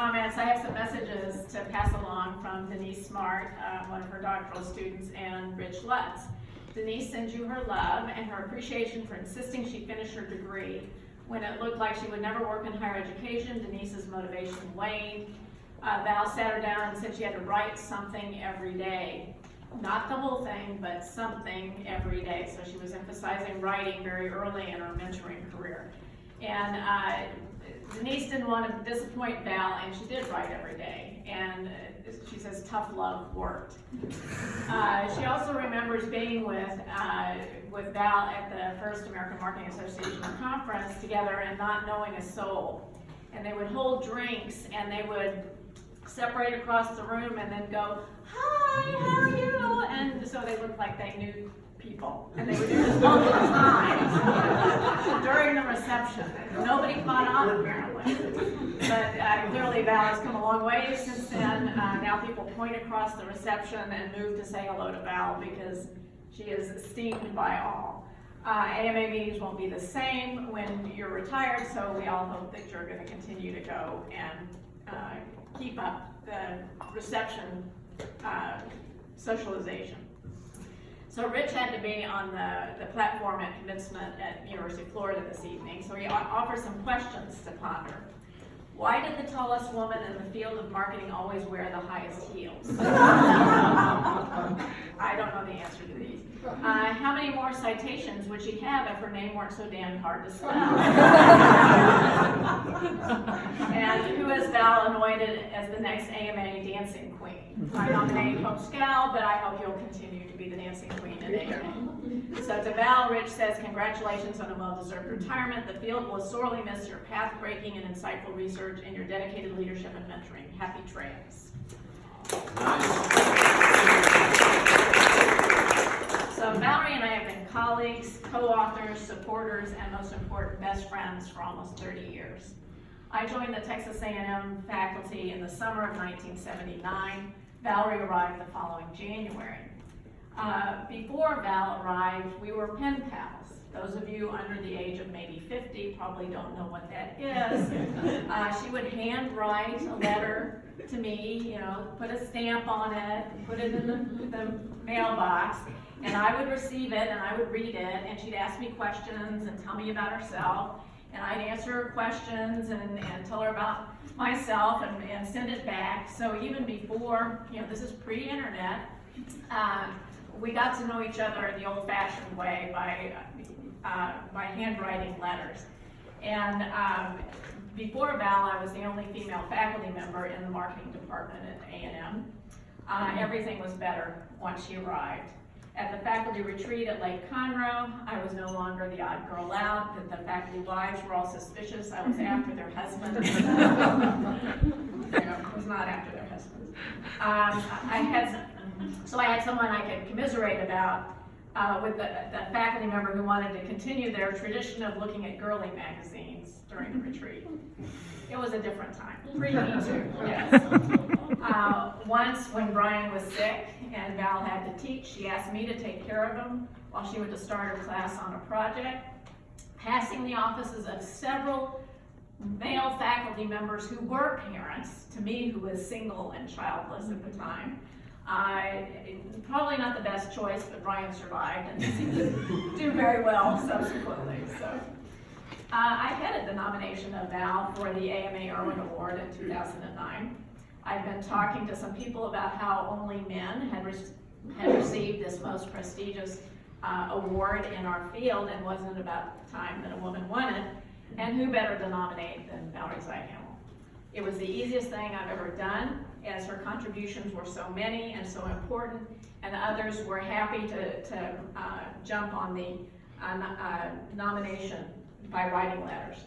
comments. I have some messages to pass along from Denise Smart, one of her doctoral students, and Rich Lutz. Denise sends you her love and her appreciation for insisting she finish her degree. When it looked like she would never work in higher education, Denise's motivation waned. Val sat her down and said she had to write something every day. Not the whole thing, but something every day. So she was emphasizing writing very early in her mentoring career. And Denise didn't want to disappoint Val, and she did write every day. And she says tough love worked. She also remembers being with Val at the first American Marketing Association conference together and not knowing a soul. And they would hold drinks and they would separate across the room and then go, "Hi, how are you?" And so they looked like they knew people. And they would do this multiple times during the reception. Nobody caught on, apparently. But clearly Val has come a long way since then. Now people point across the reception and move to say hello to Val because she is esteemed by all. AMA meetings won't be the same when you're retired, so we all hope that you're going to continue to go and keep up the reception socialization. So Rich had to be on the platform at commencement at University of Florida this evening, so he offers some questions to ponder. Why did the tallest woman in the field of marketing always wear the highest heels? I don't know the answer to these. How many more citations would she have if her name weren't so damn hard to spell? And who has Val anointed as the next AMA dancing queen? I nominate Hope Scal, but I hope you'll continue to be the dancing queen at AMA. So to Val, Rich says, congratulations on a well-deserved retirement. The field will sorely miss your path-breaking and insightful research and your dedicated leadership and mentoring. Happy trails. So Valarie and I have been colleagues, co-authors, supporters, and most important, best friends for almost 30 years. I joined the Texas A&M faculty in the summer of 1979. Valarie arrived the following January. Before Val arrived, we were pen pals. Those of you under the age of maybe 50 probably don't know what that is. She would hand write a letter to me, put a stamp on it, put it in the mailbox, and I would receive it and I would read it, and she'd ask me questions and tell me about herself, and I'd answer her questions and tell her about myself and send it back. So even before, this is pre-internet, we got to know each other in the old-fashioned way by handwriting letters. And before Val, I was the only female faculty member in the marketing department at A&M. Everything was better once she arrived. At the faculty retreat at Lake Conroe, I was no longer the odd girl out, that the faculty wives were all suspicious I was after their husbands. I was not after their husbands. I had someone I could commiserate about with the faculty member who wanted to continue their tradition of looking at girly magazines during the retreat. It was a different time. Pre-Me Too, yes. Once when Brian was sick and Val had to teach, she asked me to take care of him while she went to start her class on a project, passing the offices of several male faculty members who were parents, to me who was single and childless at the time. Probably not the best choice, but Brian survived and seemed to do very well subsequently. So, I headed the nomination of Val for the AMA Irwin Award in 2009. I've been talking to some people about how only men had received this most prestigious award in our field, and wasn't about time that a woman won it. And who better to nominate than Valarie Zeithamel? It was the easiest thing I've ever done, as her contributions were so many and so important, and others were happy to jump on the nomination by writing letters.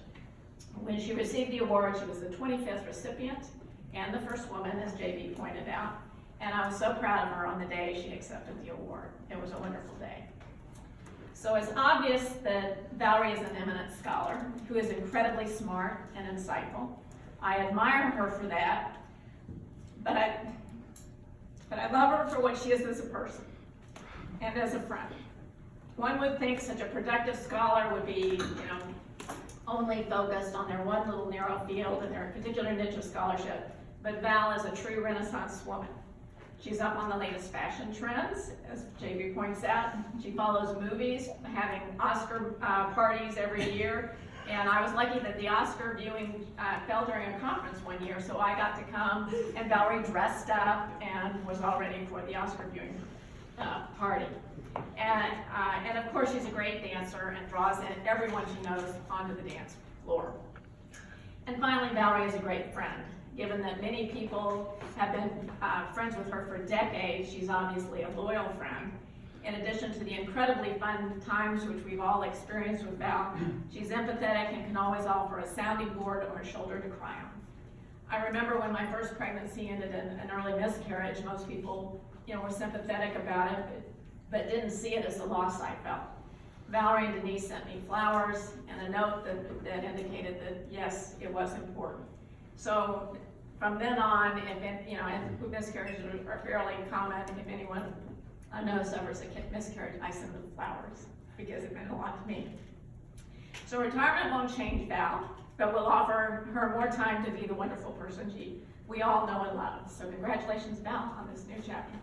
When she received the award, she was the 25th recipient and the first woman, as JB pointed out, and I was so proud of her on the day she accepted the award. It was a wonderful day. So it's obvious that Valarie is an eminent scholar who is incredibly smart and insightful. I admire her for that, but I love her for what she is as a person and as a friend. One would think such a productive scholar would be, only focused on their one little narrow field and their particular niche of scholarship. But Val is a true Renaissance woman. She's up on the latest fashion trends, as JB points out. She follows movies, having Oscar parties every year. And I was lucky that the Oscar viewing fell during a conference one year, so I got to come, and Valarie dressed up and was all ready for the Oscar viewing party. And of course, she's a great dancer and draws in everyone she knows onto the dance floor. And finally, Valarie is a great friend. Given that many people have been friends with her for decades, she's obviously a loyal friend. In addition to the incredibly fun times which we've all experienced with Val, she's empathetic and can always offer a sounding board or a shoulder to cry on. I remember when my first pregnancy ended in an early miscarriage, most people, were sympathetic about it, but didn't see it as the loss I felt. Valarie and Denise sent me flowers and a note that indicated that, yes, it was important. So from then on, and miscarriages are fairly common. If anyone knows suffers a miscarriage, I send them flowers because it meant a lot to me. So retirement won't change Val, but will offer her more time to be the wonderful person we all know and love. So congratulations, Val, on this new chapter.